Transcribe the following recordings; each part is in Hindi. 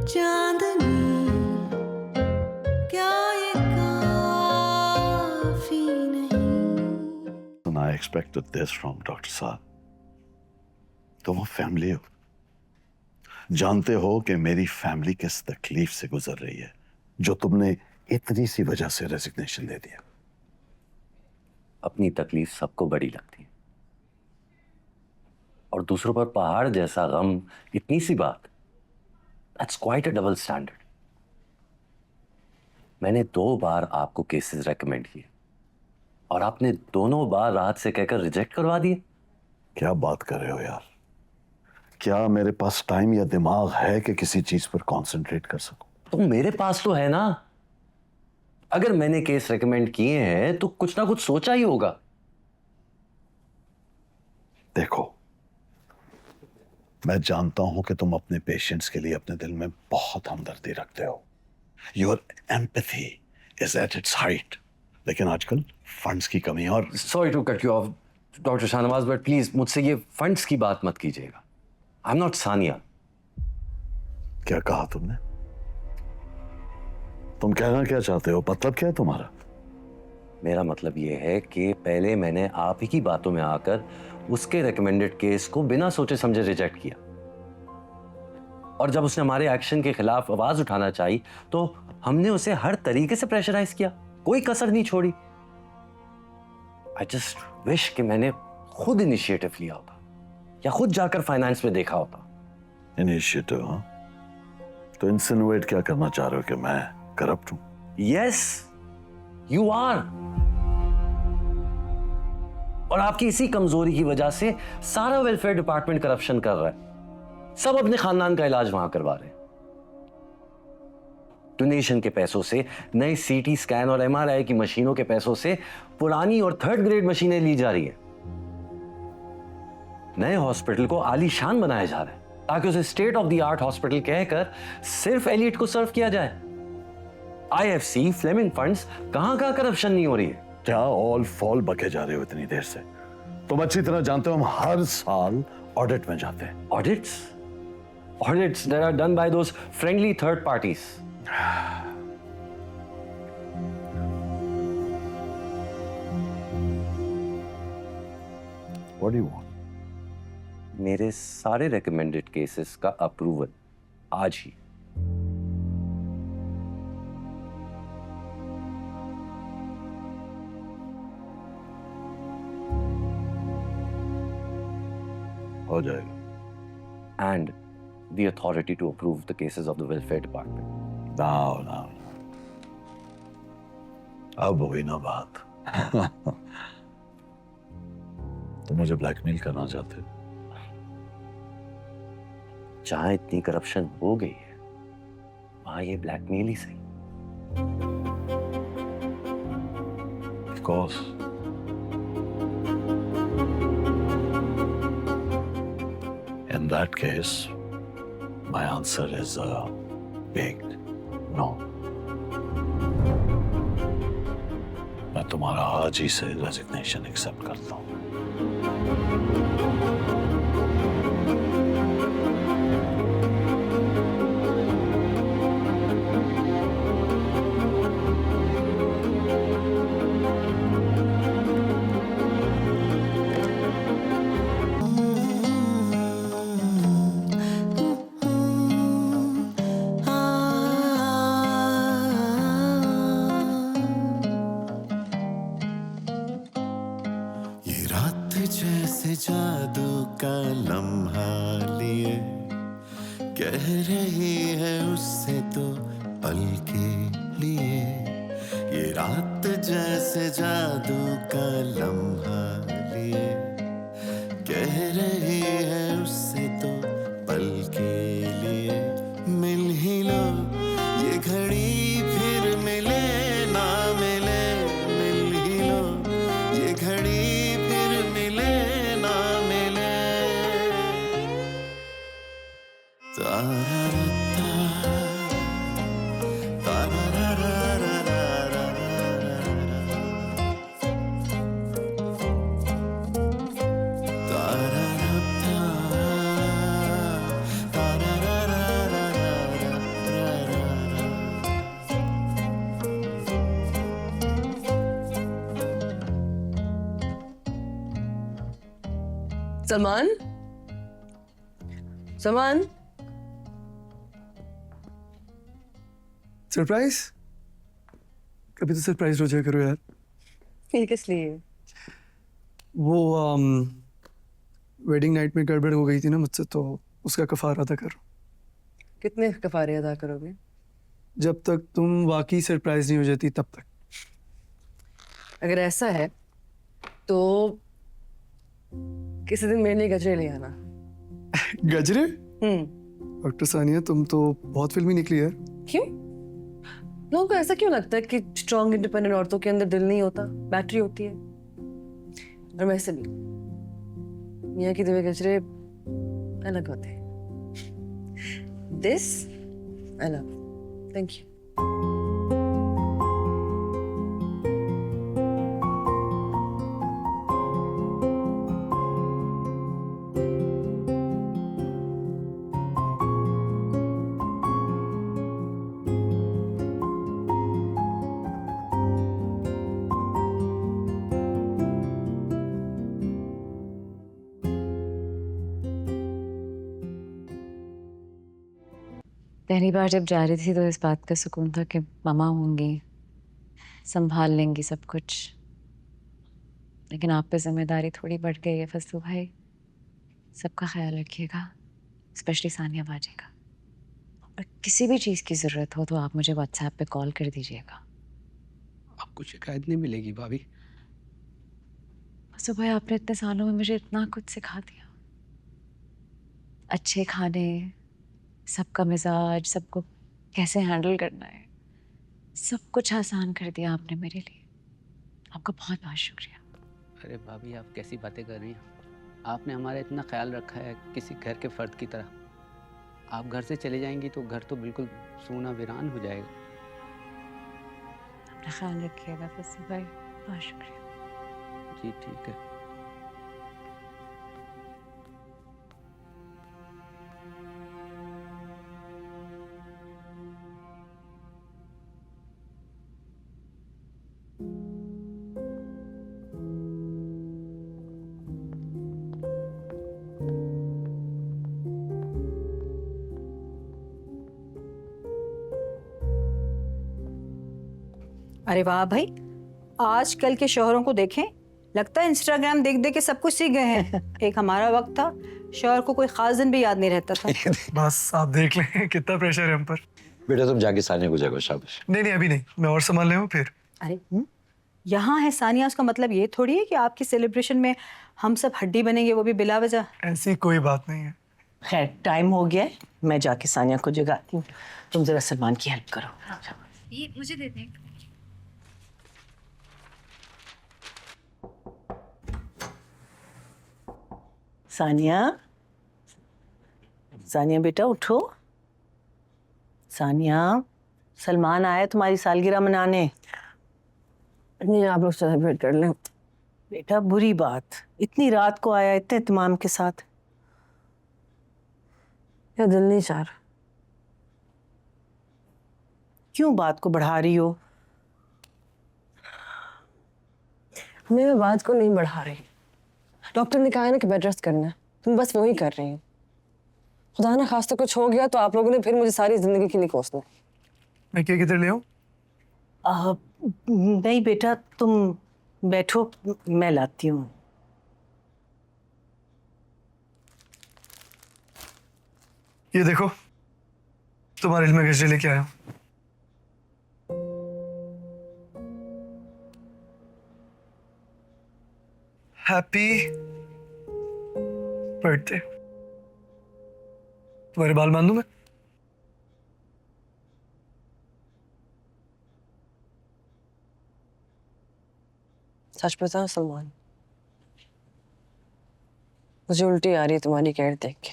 चांदनी क्या ये काफी नहीं। And I expected this from Dr. Saad. तुम वो फैमिली हो, जानते हो कि मेरी फैमिली किस तकलीफ से गुजर रही है जो तुमने इतनी सी वजह से रेजिग्नेशन दे दिया। अपनी तकलीफ सबको बड़ी लगती है और दूसरों पर पहाड़ जैसा गम, इतनी सी बात, that's quite a double standard. मैंने 2 बार आपको केसेस रेकमेंड किए और आपने दोनों बार राहत से कहकर रिजेक्ट करवा दिए। क्या बात कर रहे हो यार? क्या मेरे पास टाइम या दिमाग है कि किसी चीज पर कंसंट्रेट कर सकूं? तो मेरे पास तो है ना। अगर मैंने केस रेकमेंड किए हैं तो कुछ ना कुछ सोचा ही होगा। देखो, मैं जानता हूं कि तुम अपने पेशेंट्स के लिए अपने दिल में बहुत हमदर्दी रखते हो। Your empathy is at its height. लेकिन आजकल फंड्स की कमी और sorry to cut you off doctor Shahnawaz, but please मुझसे ये फंड्स की बात मत कीजिएगा। I am not Sania. क्या कहा तुमने? तुम कहना क्या चाहते हो? मतलब क्या है तुम्हारा? मेरा मतलब ये है कि पहले मैंने आप ही की बातों में आकर उसके रिकमेंडेड केस को बिना सोचे समझे रिजेक्ट किया और जब उसने हमारे एक्शन के खिलाफ आवाज उठाना चाहिए तो हमने उसे हर तरीके से प्रेशराइज किया, कोई कसर नहीं छोड़ी। आई जस्ट विश कि मैंने खुद इनिशिएटिव लिया होता या खुद जाकर फाइनेंस में देखा होता। इनिशिएटिव? हाँ, तो इंसिनुएट क्या करना चाह रहे हो कि मैं करप्ट हूं? Yes, you are. और आपकी इसी कमजोरी की वजह से सारा वेलफेयर डिपार्टमेंट करप्शन कर रहा है। सब अपने खानदान का इलाज वहां करवा रहे हैं। डोनेशन के पैसों से नए सीटी स्कैन और एमआरआई की मशीनों के पैसों से पुरानी और 3rd ग्रेड मशीनें ली जा रही है। नए हॉस्पिटल को आलीशान बनाया जा रहा है ताकि उसे state of the art hospital कहकर सिर्फ एलिट को सर्व किया जाए। आईएफसी, फ्लेमिंग फंड्स, कहां करप्शन नहीं हो रही है। क्या ऑल फॉल बके जा रहे हो इतनी देर से? तुम अच्छी तरह जानते हो हम हर साल ऑडिट में जाते हैं। Audits that are done by those friendly third parties. What do you want? मेरे सारे recommended cases का अप्रूवल आज ही। हो जाएगा। And the authority to approve the cases of the welfare department. ना अब हुई ना बात। तुम मुझे ब्लैकमेल करना चाहते हो? जहां इतनी करप्शन हो गई है वहां ये ब्लैकमेल ही सही। Of course. In that case, my answer is a big no. मैं तुम्हारा आज ही से रेजिग्नेशन एक्सेप्ट करता हूँ। जैसे जादू का लम्हा लिए कह रही है उससे तो पल के लिए। ये रात जैसे जादू का लम्हा लिए कह रही है उससे तो पल के लिए। मिल ही लो ये घड़ी फिर मिले ना मिले, मिल ही लो ये घड़ी सलमान, सलमान, सरप्राइज? कभी तो सरप्राइज हो जाया करो यार। ये किस लिए? वो वेडिंग नाइट में गड़बड़ हो गई थी ना मुझसे, तो उसका कफारा अदा करो। कितने कफारे अदा करोगे? जब तक तुम वाकई सरप्राइज नहीं हो जाती तब तक। अगर ऐसा है तो किसी दिन मेरे लिए गजरे ले आना। गजरे? डॉक्टर सानिया, तुम तो बहुत फिल्मी निकली यार। क्यों? लोगों को ऐसा क्यों लगता है कि स्ट्रॉन्ग इंडिपेंडेंट औरतों के अंदर दिल नहीं होता, बैटरी होती है? और वैसे भी मियाँ की दिए गजरे अलग होते हैं। This I love. Thank you. पहली बार जब जा रही थी तो इस बात का सुकून था कि ममा होंगी, संभाल लेंगी सब कुछ। लेकिन आप पे जिम्मेदारी थोड़ी बढ़ गई है फसलू भाई। सबका ख्याल रखिएगा, स्पेशली सानिया बाजी का। और किसी भी चीज़ की ज़रूरत हो तो आप मुझे व्हाट्सएप पे कॉल कर दीजिएगा। आपको शिकायत नहीं मिलेगी भाभी। फसलू भाई, आपने इतने सालों में मुझे इतना कुछ सिखा दिया। अच्छे खाने, सबका मिजाज, सबको कैसे हैंडल करना है, सब कुछ आसान कर दिया आपने मेरे लिए। आपका बहुत बहुत शुक्रिया। अरे भाभी, आप कैसी बातें कर रही हैं? आपने हमारा इतना ख्याल रखा है किसी घर के फर्द की तरह। आप घर से चले जाएंगी तो घर तो बिल्कुल सूना वीरान हो जाएगा। अपना ख्याल रखिएगा फसलू भाई, बहुत शुक्रिया। जी ठीक है। अरे वाह भाई, आजकल के शौहरों को देखें, लगता है इंस्टाग्राम देख देख के सब कुछ सीख गए हैं। एक हमारा वक्त था, शौहर को कोई खास दिन भी याद नहीं रहता था। बस आप देख लें कितना प्रेशर है हम पर। बेटा तुम जाके सानिया को जगो, शाबाश। नहीं नहीं, अभी नहीं, मैं और संभाल ले हूँ फिर। अरे यहाँ है सानिया, उसका मतलब ये थोड़ी है कि आपकी सेलिब्रेशन में हम सब हड्डी बनेंगे, वो भी बिला वजह। ऐसी कोई बात नहीं है। खैर टाइम हो गया है, मैं जाके सानिया को जगाती हूँ। तुम जरा सलमान की हेल्प करो। ये मुझे दे दें। सानिया, सानिया बेटा उठो। सानिया, सलमान आया तुम्हारी सालगिरह मनाने। नहीं, आप लोग सेलिब्रेट कर लें। बेटा बुरी बात, इतनी रात को आया इतने इत्मीनान के साथ। या दिल नहीं चाह रहा। क्यों बात को बढ़ा रही हो? मैं बात को नहीं बढ़ा रही। डॉक्टर ने कहा है ना कि बेड रेस्ट करना है, तुम बस वही कर रही हो। खुदा ना खास्ता कुछ हो गया तो आप लोगों ने फिर मुझे सारी जिंदगी के लिए कोसना है। मैं क्या किधर ले आऊँ? नहीं बेटा, तुम बैठो, मैं लाती हूँ। ये देखो, तुम्हारे लिए मैं गजरे लेके आया हूँ। Happy birthday. तुम्हारे बाल बांधूं मैं? सच बताओ सलमान, मुझे उल्टी आ रही है तुम्हारी केयर देख के।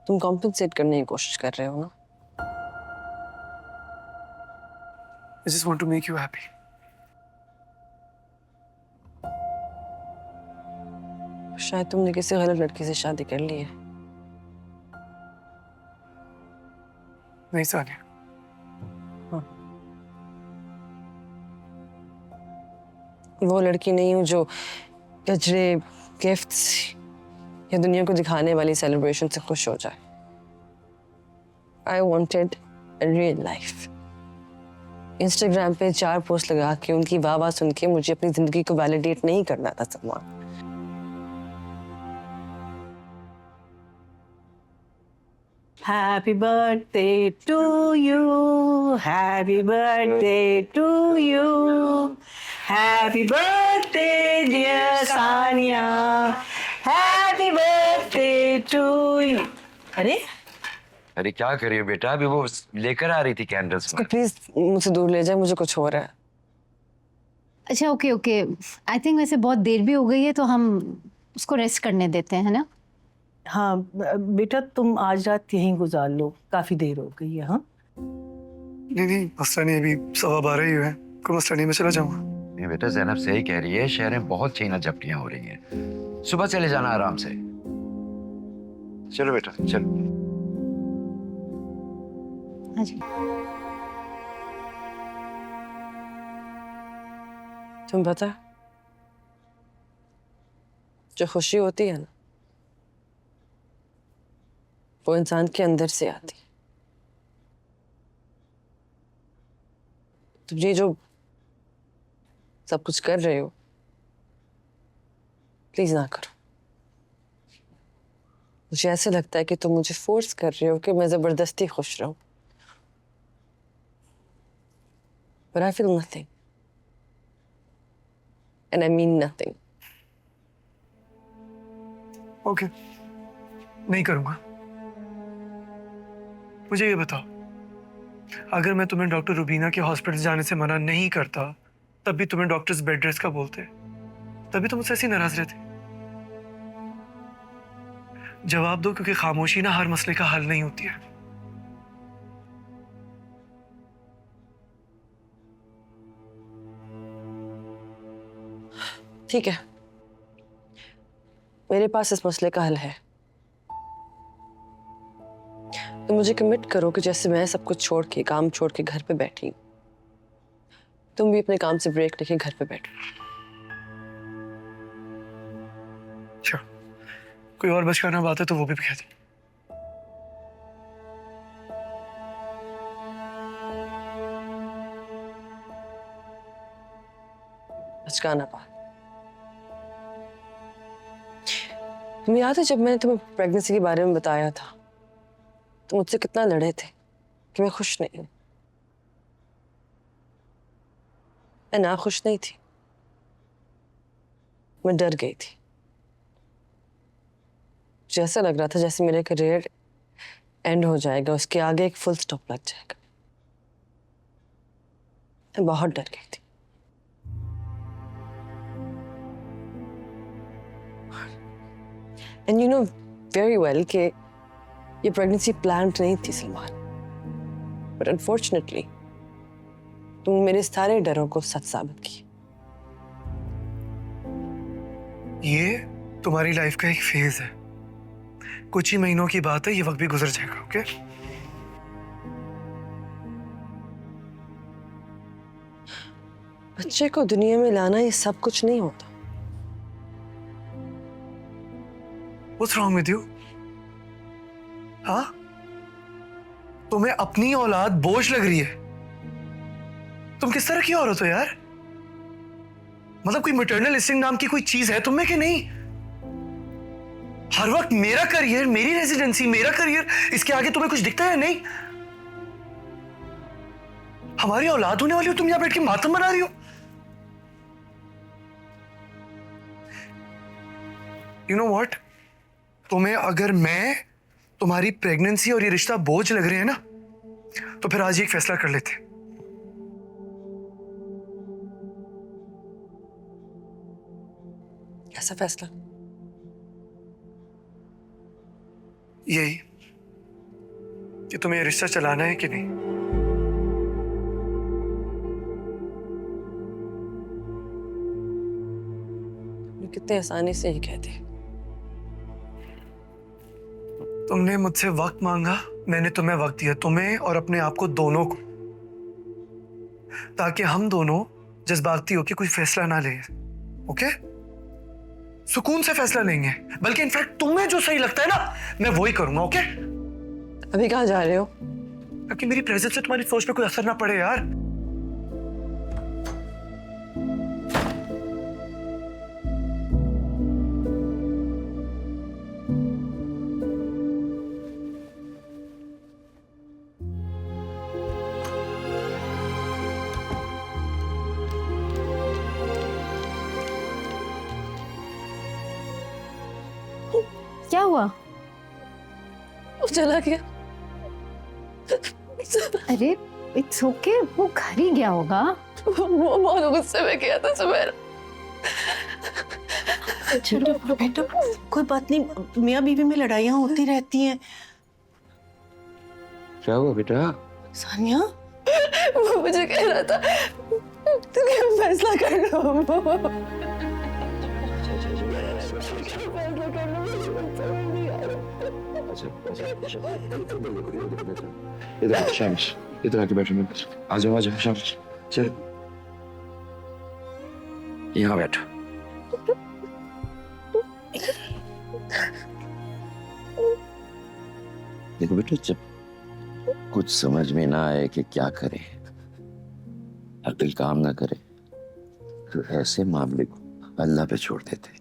तुम कॉम्पेंसेट करने की कोशिश कर रहे हो ना? I just want to make you happy. शायद तुमने किसी गलत लड़की से शादी कर ली है। नहीं सानिया, वो लड़की नहीं हूँ जो गजरे, गिफ्ट्स या दुनिया को दिखाने वाली सेलिब्रेशन से खुश हो जाए। I wanted real life. Instagram पे 4 पोस्ट लगा के उनकी वाह सुन के मुझे अपनी जिंदगी को वैलिडेट नहीं करना था Salman. Happy birthday to you. Happy birthday to you. Happy birthday, dear Sania. Happy birthday to you. अरे अरे क्या कर रही हो बेटा? अभी वो लेकर आ रही थी कैंडल्स में। प्लीज मुझसे दूर ले जाए, मुझे कुछ हो रहा है। अच्छा ओके ओके, आई थिंक वैसे बहुत देर भी हो गई है तो हम उसको रेस्ट करने देते हैं, है ना? हाँ बेटा, तुम आज रात यहीं गुजार लो, काफी देर हो गई है। हाँ नहीं मसला नहीं, अभी 12:15 ही हुए हैं, कोई मसला नहीं, मैं चला जाऊंगा। नहीं बेटा, ज़ैनब सही कह रही है, शहर में बहुत छीना झपटियां हो रही हैं। सुबह चले जाना आराम से। चलो बेटा चलो। हाँ जी। तुम पता, जो खुशी होती है ना, वो इंसान के अंदर से आती है। तुम ये जो सब कुछ कर रहे हो, प्लीज ना करो। मुझे ऐसे लगता है कि तुम मुझे फोर्स कर रहे हो कि मैं जबरदस्ती खुश रहूं। But I feel nothing. And I mean nothing. Okay, नहीं करूंगा। मुझे ये बताओ, अगर मैं तुम्हें डॉक्टर रुबीना के हॉस्पिटल जाने से मना नहीं करता, तब भी तुम्हें डॉक्टर्स बेड रेस्ट का बोलते, तभी तुम मुझसे ऐसी नाराज रहते। जवाब दो, क्योंकि खामोशी ना हर मसले का हल नहीं होती है। ठीक है, मेरे पास इस मसले का हल है। तो मुझे कमिट करो कि जैसे मैं सब कुछ छोड़ के, काम छोड़ के घर पे बैठी हूं, तुम भी अपने काम से ब्रेक लेके घर पे बैठो। अच्छा, कोई और बचकाना बात है तो वो भी कह दी। बचकाना बात? तुम्हें याद है जब मैंने तुम्हें प्रेगनेंसी के बारे में बताया था, तुम मुझसे कितना लड़े थे कि मैं खुश नहीं हूं। मैं ना खुश नहीं थी, मैं डर गई थी। मुझे ऐसा लग रहा था जैसे मेरा करियर एंड हो जाएगा, उसके आगे एक फुल स्टॉप लग जाएगा। मैं बहुत डर गई थी। And you know very well कि ये प्रेगनेंसी प्लान्ड नहीं थी सलमान, but unfortunately तुमने मेरे सारे डरों को सच साबित किया। ये तुम्हारी लाइफ का एक फेज है, कुछ ही महीनों की बात है, ये वक्त भी गुजर जाएगा। ओके? बच्चे को दुनिया में लाना ये सब कुछ नहीं होता। What's wrong with you? हाँ? तुम्हें अपनी औलाद बोझ लग रही है? तुम किस तरह की औरत हो यार? मतलब कोई मैटरनल इंस्टिंक्ट नाम की कोई चीज है तुम्हें कि नहीं? हर वक्त मेरा करियर, मेरी रेजिडेंसी, मेरा करियर, इसके आगे तुम्हें कुछ दिखता है नहीं? हमारी औलाद होने वाली हो, तुम यहां बैठ के मातम बना रही हो। You know what? तुम्हें अगर मैं तुम्हारी प्रेगनेंसी और ये रिश्ता बोझ लग रहे हैं ना, तो फिर आज ही एक फैसला कर लेते। कैसा फैसला? यही कि तुम्हें ये रिश्ता चलाना है कि नहीं। कितने आसानी से ही कहते। तुमने मुझसे वक्त मांगा, मैंने तुम्हें वक्त दिया, तुम्हें और अपने आप को दोनों को, ताकि हम दोनों जज्बाती होके कोई फैसला ना ले, ओके? सुकून से फैसला लेंगे, बल्कि इनफैक्ट तुम्हें जो सही लगता है ना मैं वही करूंगा, ओके? अभी कहाँ जा रहे हो? ताकि मेरी प्रेजेंस से तुम्हारी सोच पे कोई असर ना पड़े यार। क्या हुआ? वो चला गया। अरे इट्स ओके, वो घर ही गया होगा। वो बहुत गुस्से में गया था सुबह। चलो बेटा, कोई बात नहीं, मियाँ बीवी में लड़ाइयाँ होती रहती हैं। क्या हुआ बेटा? सानिया, वो मुझे कह रहा था तुम फैसला कर लो। इधर शाबाश, इधर आके बैठो। मैं आ जाओ शाबाश। चल यहाँ बैठो। देखो बेटा, जब कुछ समझ में ना आए कि क्या करे, अक्ल काम ना करे, तो ऐसे मामले को अल्लाह पे छोड़ देते।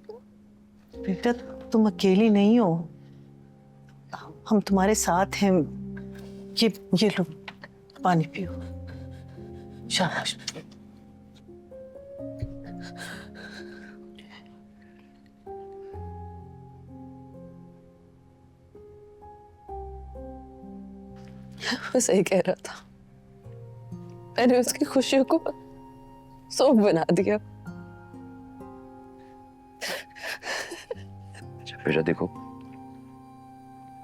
बेटा तुम अकेली नहीं हो, हम तुम्हारे साथ हैं। ये लो पानी पियो। शाबाश। वो सही कह रहा था, मैंने उसकी खुशियों को शोक बना दिया। बेटा देखो,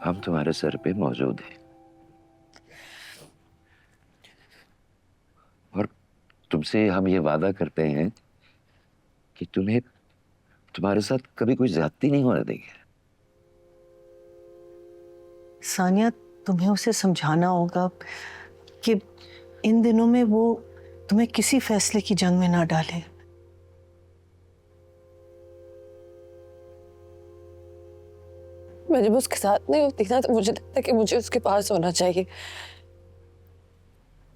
हम तुम्हारे सर पे मौजूद हैं और तुमसे हम ये वादा करते हैं कि तुम्हें तुम्हारे साथ कभी कोई ज्यादती नहीं होने देंगे। सानिया, तुम्हें उसे समझाना होगा कि इन दिनों में वो तुम्हें किसी फैसले की जंग में ना डाले। मैं जब उसके साथ नहीं होती ना तो मुझे लगता है कि मुझे उसके पास होना चाहिए,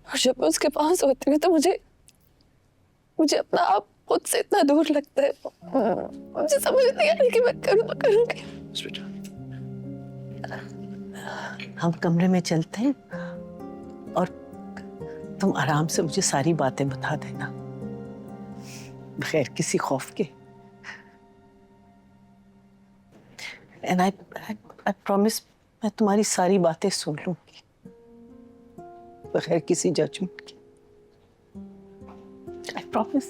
और जब मैं उसके पास होती हूँ तो मुझे अपना आप खुद से इतना दूर लगता है। मुझे समझ नहीं आ रही कि मैं करूँ तो करूँ क्या। हम कमरे में चलते हैं और तुम आराम से मुझे सारी बातें बता देना, बगैर किसी खौफ के। एंड आई प्रॉमिस, मैं तुम्हारी सारी बातें सुन लूंगी बगैर किसी जजमेंट के। I promise.